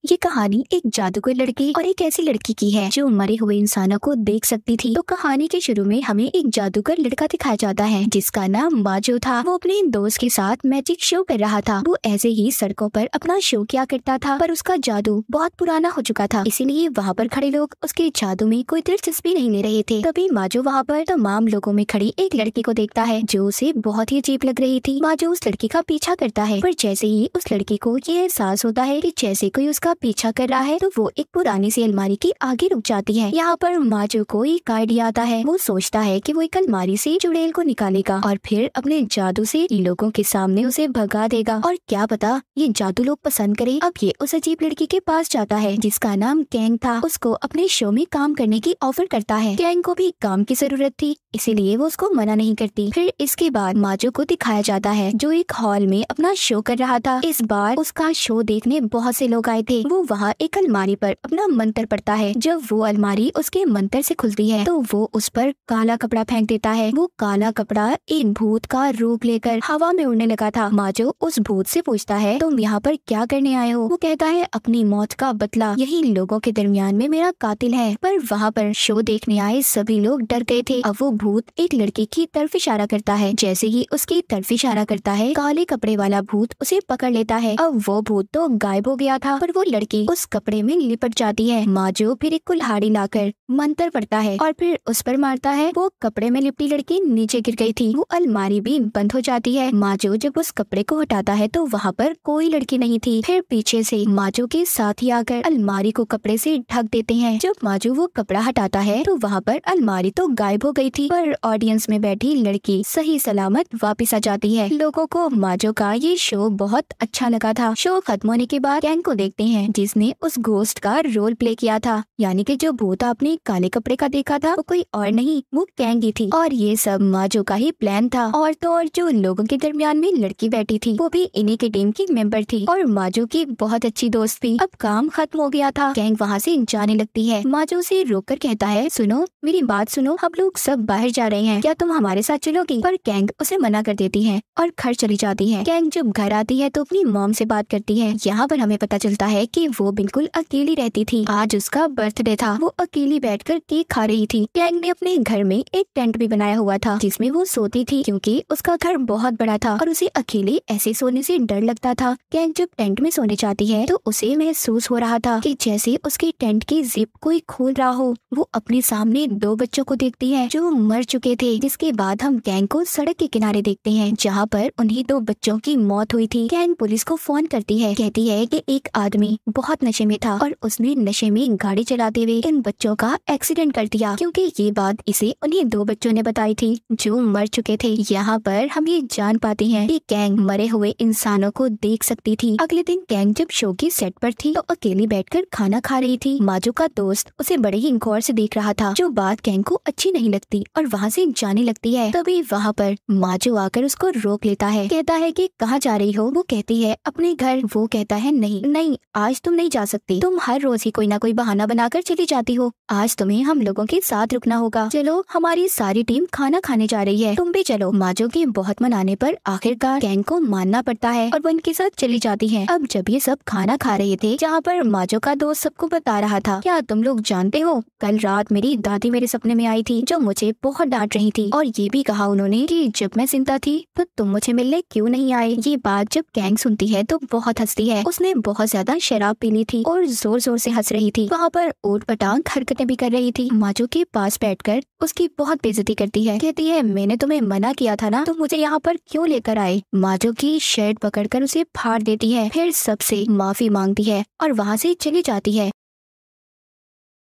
ये कहानी एक जादूगर लड़के और एक ऐसी लड़की की है जो मरे हुए इंसानों को देख सकती थी। तो कहानी के शुरू में हमें एक जादूगर लड़का दिखाया जाता है जिसका नाम माजो था। वो अपने दोस्त के साथ मैजिक शो कर रहा था। वो ऐसे ही सड़कों पर अपना शो किया करता था, पर उसका जादू बहुत पुराना हो चुका था, इसीलिए वहाँ पर खड़े लोग उसके जादू में कोई दिलचस्पी नहीं ले रहे थे। तभी माजो वहाँ पर तमाम लोगों में खड़ी एक लड़की को देखता है जो उसे बहुत ही अजीब लग रही थी। माजो उस लड़की का पीछा करता है, पर जैसे ही उस लड़की को ये एहसास होता है कि जैसे कोई उसका पीछा कर रहा है तो वो एक पुरानी सी अलमारी के आगे रुक जाती है। यहाँ पर माजो को एक आइडिया आता है। वो सोचता है कि वो एक अलमारी से चुड़ैल को निकालेगा और फिर अपने जादू से लोगों के सामने उसे भगा देगा। और क्या पता ये जादू लोग पसंद करे। अब ये उस अजीब लड़की के पास जाता है जिसका नाम कैंग था। उसको अपने शो में काम करने की ऑफर करता है। कैंग को भी काम की जरूरत थी, इसीलिए वो उसको मना नहीं करती। फिर इसके बाद माजो को दिखाया जाता है जो एक हॉल में अपना शो कर रहा था। इस बार उसका शो देखने बहुत से लोग आए थे। वो वहाँ एक अलमारी पर अपना मंत्र पढ़ता है। जब वो अलमारी उसके मंत्र से खुलती है तो वो उस पर काला कपड़ा फेंक देता है। वो काला कपड़ा एक भूत का रूप लेकर हवा में उड़ने लगा था। माजो उस भूत से पूछता है तुम यहाँ पर क्या करने आए हो? वो कहता है अपनी मौत का बदला, यही लोगों के दरमियान में मेरा कातिल है। पर वहाँ पर शो देखने आए सभी लोग डर गए थे। अब वो भूत एक लड़की की तरफ इशारा करता है। जैसे ही उसकी तरफ इशारा करता है काले कपड़े वाला भूत उसे पकड़ लेता है। अब वो भूत तो गायब हो गया था, पर वो लड़की उस कपड़े में लिपट जाती है। माजो फिर एक कुल्हाड़ी लाकर मंत्र पढ़ता है और फिर उस पर मारता है। वो कपड़े में लिपटी लड़की नीचे गिर गई थी। वो अलमारी भी बंद हो जाती है। माजो जब उस कपड़े को हटाता है तो वहाँ पर कोई लड़की नहीं थी। फिर पीछे से माजो के साथी आकर अलमारी को कपड़े से ढक देते हैं। जब माजो वो कपड़ा हटाता है तो वहाँ पर अलमारी तो गायब हो गई थी, पर ऑडियंस में बैठी लड़की सही सलामत वापस आ जाती है। लोगों को माजो का ये शो बहुत अच्छा लगा था। शो खत्म होने के बाद कैंग को देखते हैं जिसने उस घोस्ट का रोल प्ले किया था, यानी कि जो भूत आपने काले कपड़े का देखा था वो कोई और नहीं, वो कैंग ही थी। और ये सब माजो का ही प्लान था। और तो और जो लोगों के दरमियान में लड़की बैठी थी वो भी इन्हीं की टीम की मेंबर थी और माजो की बहुत अच्छी दोस्त थी। अब काम खत्म हो गया था। कैंग वहाँ से जाने लगती है। माजो से रोककर कहता है सुनो मेरी बात सुनो, हम लोग सब बाहर जा रहे हैं, क्या तुम हमारे साथ चलोगी? पर कैंग उसे मना कर देती है और घर चली जाती है। कैंग जब घर आती है तो अपनी मॉम से बात करती है। यहाँ पर हमें पता चलता है कि वो बिल्कुल अकेली रहती थी। आज उसका बर्थडे था। वो अकेली बैठकर केक खा रही थी। कैंग ने अपने घर में एक टेंट भी बनाया हुआ था जिसमें वो सोती थी, क्योंकि उसका घर बहुत बड़ा था और उसे अकेले ऐसे सोने से डर लगता था। कैंग जब टेंट में सोने जाती है तो उसे महसूस हो रहा था कि जैसे उसके टेंट की जिप कोई खोल रहा हो। वो अपने सामने दो बच्चों को देखती है जो मर चुके थे। जिसके बाद हम कैंग को सड़क के किनारे देखते हैं जहाँ पर उन्हीं दो बच्चों की मौत हुई थी। कैंग पुलिस को फोन करती है, कहती है कि एक आदमी बहुत नशे में था और उसने नशे में गाड़ी चलाते हुए इन बच्चों का एक्सीडेंट कर दिया, क्योंकि ये बात इसे उन्हीं दो बच्चों ने बताई थी जो मर चुके थे। यहाँ पर हम ये जान पाते हैं कि कैंग मरे हुए इंसानों को देख सकती थी। अगले दिन कैंग जब शो की सेट पर थी तो अकेली बैठकर खाना खा रही थी। माजो का दोस्त उसे बड़े ही गौर से देख रहा था, जो बात कैंग को अच्छी नहीं लगती और वहाँ से जाने लगती है। तभी वहाँ पर माजो आकर उसको रोक लेता है, कहता है कि कहाँ जा रही हो? वो कहती है अपने घर। वो कहता है नहीं नहीं, आज तुम नहीं जा सकती। तुम हर रोज ही कोई ना कोई बहाना बनाकर चली जाती हो। आज तुम्हें हम लोगों के साथ रुकना होगा। चलो हमारी सारी टीम खाना खाने जा रही है, तुम भी चलो। माजो के बहुत मनाने पर आखिरकार कैंग को मानना पड़ता है और वो उनके साथ चली जाती है। अब जब ये सब खाना खा रहे थे जहाँ पर माजो का दोस्त सबको बता रहा था, क्या तुम लोग जानते हो कल रात मेरी दादी मेरे सपने में आई थी जो मुझे बहुत डांट रही थी, और ये भी कहा उन्होंने कि जब मैं जिंदा थी तो तुम मुझे मिलने क्यों नहीं आए। ये बात जब कैंग सुनती है तो बहुत हंसती है। उसने बहुत ज्यादा शराब पी ली थी और जोर जोर से हंस रही थी। वहाँ पर ऊट पटांग हरकतें भी कर रही थी। माजो के पास बैठकर उसकी बहुत बेइज्जती करती है, कहती है मैंने तुम्हें मना किया था ना, तुम मुझे यहाँ पर क्यों लेकर आए? माजो की शर्ट पकड़कर उसे फाड़ देती है, फिर सबसे माफी मांगती है और वहाँ से चली जाती है।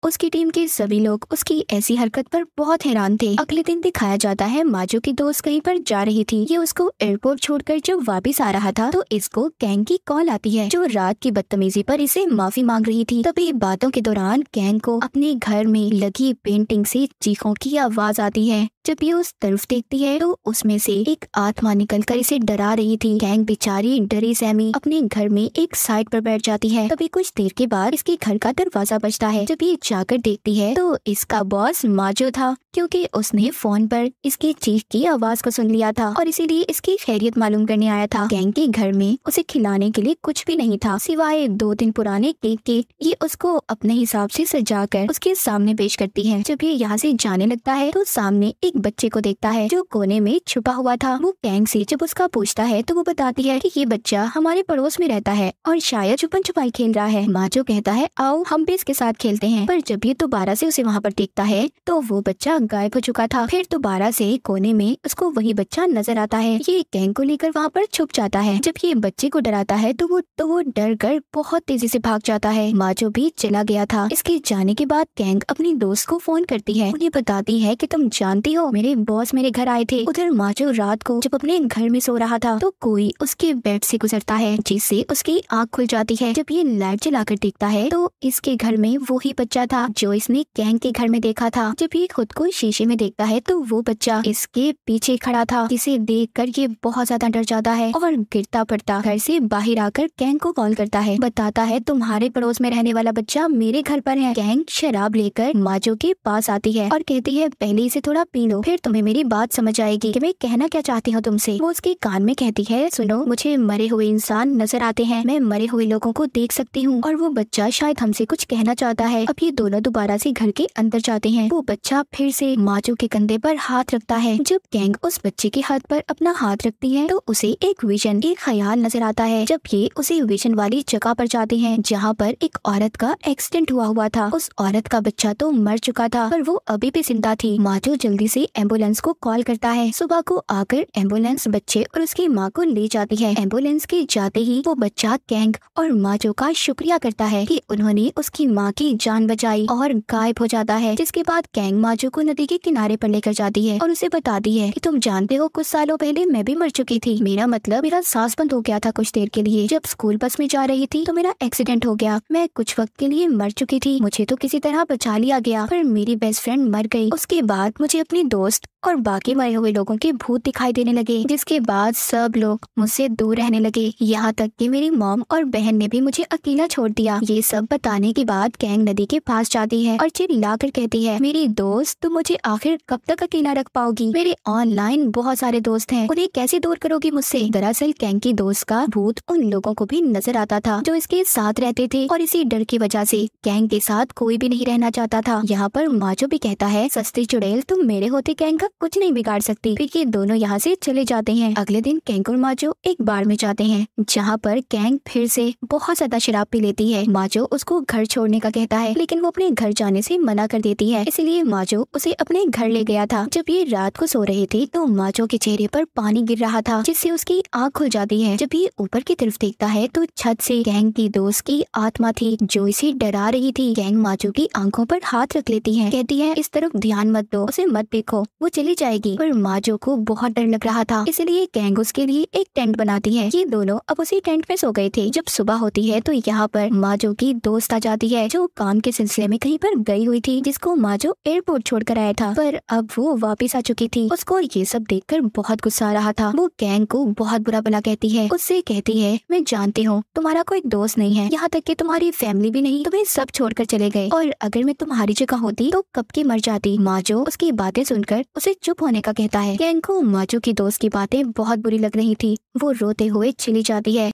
उसकी टीम के सभी लोग उसकी ऐसी हरकत पर बहुत हैरान थे। अगले दिन दिखाया जाता है माजो की दोस्त कहीं पर जा रही थी। ये उसको एयरपोर्ट छोड़कर जब वापस आ रहा था तो इसको कैंग की कॉल आती है जो रात की बदतमीजी पर इसे माफी मांग रही थी। तभी बातों के दौरान कैंग को अपने घर में लगी पेंटिंग से चीखों की आवाज आती है। जब ये उस तरफ देखती है तो उसमें से एक आत्मा निकलकर इसे डरा रही थी। कैंग बेचारी डरी सहमी अपने घर में एक साइड पर बैठ जाती है। तभी कुछ देर के बाद इसके घर का दरवाजा बजता है। जब ये जाकर देखती है तो इसका बॉस माजो था। क्योंकि उसने फोन पर इसकी चीख की आवाज को सुन लिया था और इसीलिए इसकी खैरियत मालूम करने आया था। गैंग के घर में उसे खिलाने के लिए कुछ भी नहीं था सिवाय 2-3 पुराने केक के। ये उसको अपने हिसाब से सजाकर उसके सामने पेश करती है। जब ये यहाँ से जाने लगता है तो सामने एक बच्चे को देखता है जो कोने में छुपा हुआ था। वो गैंग से जब उसका पूछता है तो वो बताती है कि ये बच्चा हमारे पड़ोस में रहता है और शायद छुपन छुपाई खेल रहा है। माजो कहता है आओ हम भी इसके साथ खेलते हैं, पर जब ये दोबारा से उसे वहाँ पर देखता है तो वो बच्चा गायब हो चुका था। फिर दोबारा से कोने में उसको वही बच्चा नजर आता है। ये गैंग को लेकर वहाँ पर छुप जाता है। जब ये बच्चे को डराता है तो वो डर कर बहुत तेजी से भाग जाता है। माजो भी चला गया था। इसके जाने के बाद गैंग अपनी दोस्त को फोन करती है। उन्हें बताती है कि तुम जानती हो मेरे बॉस मेरे घर आए थे। उधर माजो रात को जब अपने घर में सो रहा था तो कोई उसके बेड से गुजरता है जिससे उसकी आँख खुल जाती है। जब ये लाइट जलाकर देखता है तो इसके घर में वही बच्चा था जो इसने गैंग के घर में देखा था। जब ये खुद को शीशे में देखता है तो वो बच्चा इसके पीछे खड़ा था, जिसे देखकर ये बहुत ज्यादा डर जाता है और गिरता पड़ता घर से बाहर आकर गैंग को कॉल करता है। बताता है तुम्हारे पड़ोस में रहने वाला बच्चा मेरे घर पर है। गैंग शराब लेकर माजो के पास आती है और कहती है पहले इसे थोड़ा पी लो, फिर तुम्हें मेरी बात समझ आएगी कि मैं कहना क्या चाहती हूँ तुमसे। वो उसके कान में कहती है सुनो, मुझे मरे हुए इंसान नजर आते हैं, मैं मरे हुए लोगों को देख सकती हूँ और वो बच्चा शायद हमसे कुछ कहना चाहता है। अब ये दोनों दोबारा से घर के अंदर जाते हैं। वो बच्चा फिर से माजो के कंधे पर हाथ रखता है। जब गैंग उस बच्चे के हाथ पर अपना हाथ रखती है तो उसे एक विजन, एक ख्याल नजर आता है। जब ये उसी विजन वाली जगह पर जाते हैं जहाँ पर एक औरत का एक्सीडेंट हुआ था। उस औरत का बच्चा तो मर चुका था पर वो अभी भी जिंदा थी। माजो जल्दी से एम्बुलेंस को कॉल करता है। सुबह को आकर एम्बुलेंस बच्चे और उसकी माँ को ले जाती है। एम्बुलेंस के जाते ही वो बच्चा गैंग और माजो का शुक्रिया करता है कि उन्होंने उसकी माँ की जान बचाई और गायब हो जाता है। जिसके बाद गैंग माजो को नदी के किनारे पर लेकर जाती है और उसे बताती है कि तुम जानते हो कुछ सालों पहले मैं भी मर चुकी थी। मेरा सांस बंद हो गया था कुछ देर के लिए। जब स्कूल बस में जा रही थी तो मेरा एक्सीडेंट हो गया। मैं कुछ वक्त के लिए मर चुकी थी। मुझे तो किसी तरह बचा लिया गया पर मेरी बेस्ट फ्रेंड मर गई। उसके बाद मुझे अपनी दोस्त और बाकी मरे हुए लोगों के भूत दिखाई देने लगे, जिसके बाद सब लोग मुझसे दूर रहने लगे। यहाँ तक कि मेरी मॉम और बहन ने भी मुझे अकेला छोड़ दिया। ये सब बताने के बाद गैंग नदी के पास जाती है और चिल्लाकर कहती है मेरी दोस्त तुम मुझे आखिर कब तक अकेला रख पाओगी? मेरे ऑनलाइन बहुत सारे दोस्त हैं, उन्हें कैसे दूर करोगी मुझसे? दरअसल गैंग की दोस्त का भूत उन लोगों को भी नजर आता था जो इसके साथ रहते थे और इसी डर की वजह से गैंग के साथ कोई भी नहीं रहना चाहता था। यहाँ पर माजो भी कहता है सस्ती चुड़ैल, तुम मेरे होते गैंग का कुछ नहीं बिगाड़ सकती। फिर ये दोनों यहाँ से चले जाते हैं। अगले दिन गैंग और माजो एक बार में जाते हैं जहाँ पर गैंग फिर से बहुत ज्यादा शराब पी लेती है। माजो उसको घर छोड़ने का कहता है लेकिन वो अपने घर जाने से मना कर देती है, इसलिए माजो उसे अपने घर ले गया था। जब ये रात को सो रहे थे तो माजो के चेहरे पर पानी गिर रहा था जिससे उसकी आँख खुल जाती है। जब ये ऊपर की तरफ देखता है तो छत से गैंग की दोस्त की आत्मा थी जो इसे डरा रही थी। गैंग माजो की आंखों पर हाथ रख लेती है, कहती है इस तरफ ध्यान मत दो, उसे मत देखो, वो चली जाएगी। पर माजो को बहुत डर लग रहा था, इसलिए गैंग उसके लिए एक टेंट बनाती है। ये दोनों अब उसी टेंट में सो गए थे। जब सुबह होती है तो यहाँ पर माजो की दोस्त आ जाती है जो काम के सिलसिले में कहीं पर गई हुई थी, जिसको माजो एयरपोर्ट छोड़कर आया था, पर अब वो वापस आ चुकी थी। उसको ये सब देखकर बहुत गुस्सा आ रहा था। वो गैंग को बहुत बुरा भला कहती है, उससे कहती है मैं जानती हूँ तुम्हारा कोई दोस्त नहीं है, यहाँ तक कि तुम्हारी फैमिली भी नहीं, तुम्हें सब छोड़कर चले गए और अगर मैं तुम्हारी जगह होती तो कब की मर जाती। माजो उसकी बातें सुनकर उसे चुप होने का कहता है। गैंग को माजो की दोस्त की बातें बहुत बुरी लग रही थी, वो रोते हुए चली जाती है।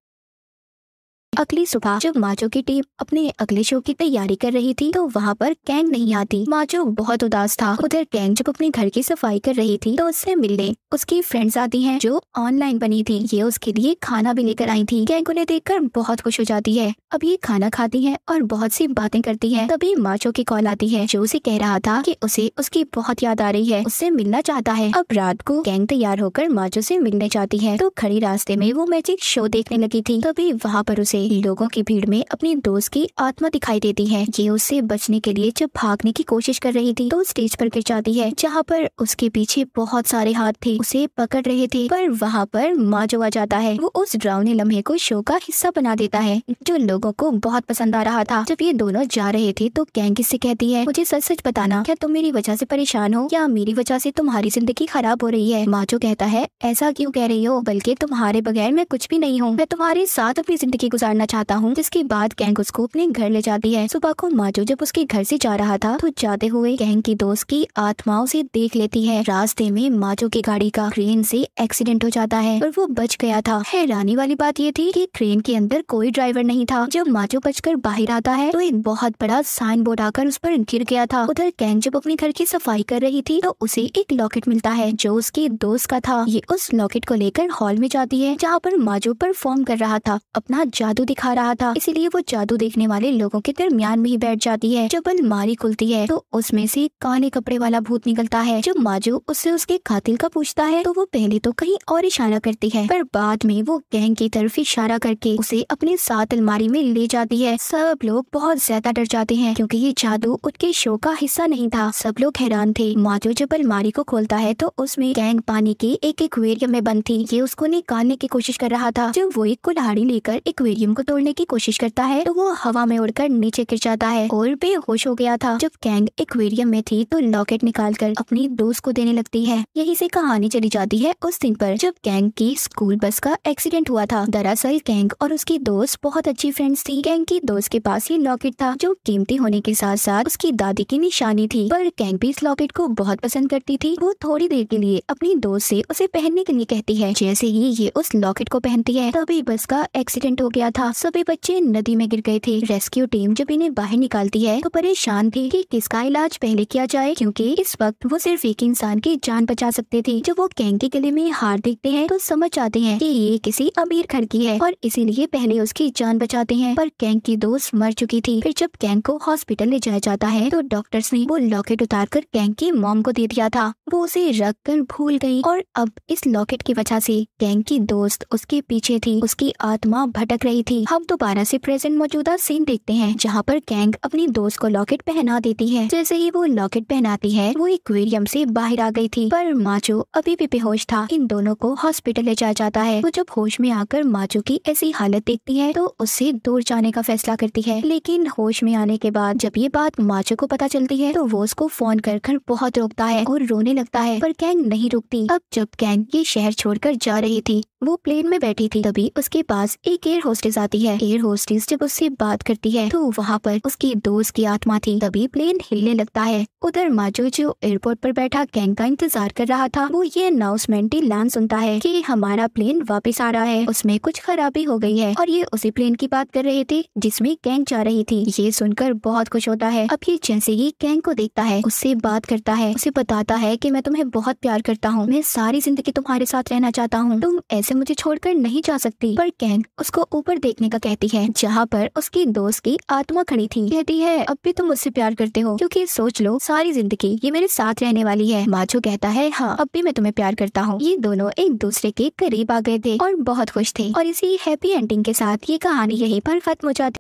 अगली सुबह जब माजो की टीम अपने अगले शो की तैयारी कर रही थी तो वहाँ पर गैंग नहीं आती। माजो बहुत उदास था। उधर गैंग जब अपने घर की सफाई कर रही थी तो उससे मिलने उसकी फ्रेंड्स आती हैं जो ऑनलाइन बनी थी। ये उसके लिए खाना भी लेकर आई थी। गैंग उन्हें देखकर बहुत खुश हो जाती है। अब ये खाना खाती है और बहुत सी बातें करती है। तभी माजो की कॉल आती है जो उसे कह रहा था कि उसे उसकी बहुत याद आ रही है, उससे मिलना चाहता है। अब रात को गैंग तैयार होकर माजो से मिलने जाती है तो खड़ी रास्ते में वो मैजिक शो देखने लगी थी। तभी वहाँ पर उसे लोगों की भीड़ में अपनी दोस्त की आत्मा दिखाई देती है। ये उससे बचने के लिए जब भागने की कोशिश कर रही थी तो स्टेज पर गिर जाती है जहाँ पर उसके पीछे बहुत सारे हाथ थे, उसे पकड़ रहे थे। पर वहाँ पर माजो आ जाता है। वो उस डरावने लम्हे को शो का हिस्सा बना देता है जो लोगों को बहुत पसंद आ रहा था। जब ये दोनों जा रहे थे तो गैंग इससे कहती है मुझे सच सच बताना, क्या तुम मेरी वजह से परेशान हो या मेरी वजह से तुम्हारी जिंदगी खराब हो रही है? माजो कहता है ऐसा क्यों कह रही हो, बल्कि तुम्हारे बगैर मैं कुछ भी नहीं हूँ, मैं तुम्हारे साथ अपनी जिंदगी गुजारना करना चाहता हूँ। जिसके बाद गैंग उसको अपने घर ले जाती है। सुबह को माजो जब उसके घर से जा रहा था तो जाते हुए गैंग की दोस्त की आत्मा उसे देख लेती है। रास्ते में माजो की गाड़ी का क्रेन से एक्सीडेंट हो जाता है और वो बच गया था। हैरानी वाली बात ये थी कि क्रेन के अंदर कोई ड्राइवर नहीं था। जब माजो बचकर बाहर आता है तो एक बहुत बड़ा साइन बोर्ड आकर उस पर गिर गया था। उधर गैंग जब अपने घर की सफाई कर रही थी तो उसे एक लॉकेट मिलता है जो उसके दोस्त का था। ये उस लॉकेट को लेकर हॉल में जाती है जहाँ पर माजो परफॉर्म कर रहा था, अपना जादू दिखा रहा था। इसीलिए वो जादू देखने वाले लोगों के दरमियान में ही बैठ जाती है। जब अलमारी खुलती है तो उसमें से काले कपड़े वाला भूत निकलता है। जब माजो उससे उसके कातिल का पूछता है तो वो पहले तो कहीं और इशारा करती है, पर बाद में वो गैंग की तरफ इशारा करके उसे अपने साथ अलमारी में ले जाती है। सब लोग बहुत ज्यादा डर जाते हैं क्योंकि ये जादू उनके शो का हिस्सा नहीं था। सब लोग हैरान थे। माजो जब अलमारी को खोलता है तो उसमें गैंग पानी के एक एक्वेरियम में बंद थी। ये उसको निकालने की कोशिश कर रहा था। जब वो एक कुल्हाड़ी लेकर एक्वेरियम को तोड़ने की कोशिश करता है तो वो हवा में उड़कर नीचे गिर जाता है और बेहोश हो गया था। जब गैंग एक्वेरियम में थी तो लॉकेट निकालकर अपनी दोस्त को देने लगती है। यही से कहानी चली जाती है उस दिन पर जब गैंग की स्कूल बस का एक्सीडेंट हुआ था। दरअसल गैंग और उसकी दोस्त बहुत अच्छी फ्रेंड्स थी। गैंग की दोस्त के पास ये लॉकेट था जो कीमती होने के साथ साथ उसकी दादी की निशानी थी, पर गैंग भी इस लॉकेट को बहुत पसंद करती थी। वो थोड़ी देर के लिए अपनी दोस्त से उसे पहनने के लिए कहती है। जैसे ही ये उस लॉकेट को पहनती है तभी बस का एक्सीडेंट हो गया था। सभी बच्चे नदी में गिर गए थे। रेस्क्यू टीम जब इन्हें बाहर निकालती है तो परेशान थी कि किसका इलाज पहले किया जाए, क्योंकि इस वक्त वो सिर्फ एक इंसान की जान बचा सकते थे। जब वो गैंग के गले में हार देखते हैं तो समझ जाते हैं कि ये किसी अमीर घर की है और इसीलिए पहले उसकी जान बचाते हैं, पर गैंग की दोस्त मर चुकी थी। फिर जब गैंग को हॉस्पिटल ले जाया जाता है तो डॉक्टर्स ने वो लॉकेट उतारकर गैंग की मॉम को दे दिया था। वो उसे रख कर भूल गई और अब इस लॉकेट की वजह से गैंग की दोस्त उसके पीछे थी। उसकी आत्मा भटक रही थी। हम दोबारा से प्रेजेंट मौजूदा सीन देखते हैं जहाँ पर गैंग अपनी दोस्त को लॉकेट पहना देती है। जैसे ही वो लॉकेट पहनाती है वो एक्वेरियम से बाहर आ गई थी, पर माजो अभी भी बेहोश था। इन दोनों को हॉस्पिटल ले जाया जाता है। वो जब होश में आकर माजो की ऐसी हालत देखती है तो उससे दूर जाने का फैसला करती है, लेकिन होश में आने के बाद जब ये बात माजो को पता चलती है तो वो उसको फोन कर बहुत रोकता है और रोने लगता है, पर गैंग नहीं रुकती। अब जब गैंग ये शहर छोड़कर जा रही थी वो प्लेन में बैठी थी, तभी उसके पास एक एयर होस्टेस आती है। एयर होस्टेस जब उससे बात करती है तो वहाँ पर उसकी दोस्त की आत्मा थी। तभी प्लेन हिलने लगता है। उधर माजो जो एयरपोर्ट पर बैठा गैंग का इंतजार कर रहा था वो ये अनाउंसमेंट ऐलान सुनता है कि हमारा प्लेन वापस आ रहा है, उसमें कुछ खराबी हो गई है। और ये उसी प्लेन की बात कर रहे थे जिसमें गैंग जा रही थी। ये सुनकर बहुत खुश होता है। अब ये जैसे ही गैंग को देखता है उससे बात करता है, उसे बताता है कि मैं तुम्हें बहुत प्यार करता हूँ, मैं सारी जिंदगी तुम्हारे साथ रहना चाहता हूँ, तुम ऐसे मुझे छोड़कर नहीं जा सकती। पर गैंग उसको ऊपर देखने का कहती है जहाँ पर उसकी दोस्त की आत्मा खड़ी थी। कहती है अब भी तुम मुझसे प्यार करते हो, क्योंकि सोच लो सारी जिंदगी ये मेरे साथ रहने वाली है। माजो कहता है हाँ अब भी मैं तुम्हें प्यार करता हूँ। ये दोनों एक दूसरे के करीब आ गए थे और बहुत खुश थे और इसी हैप्पी एंडिंग के साथ ये कहानी यहीं पर खत्म हो जाती।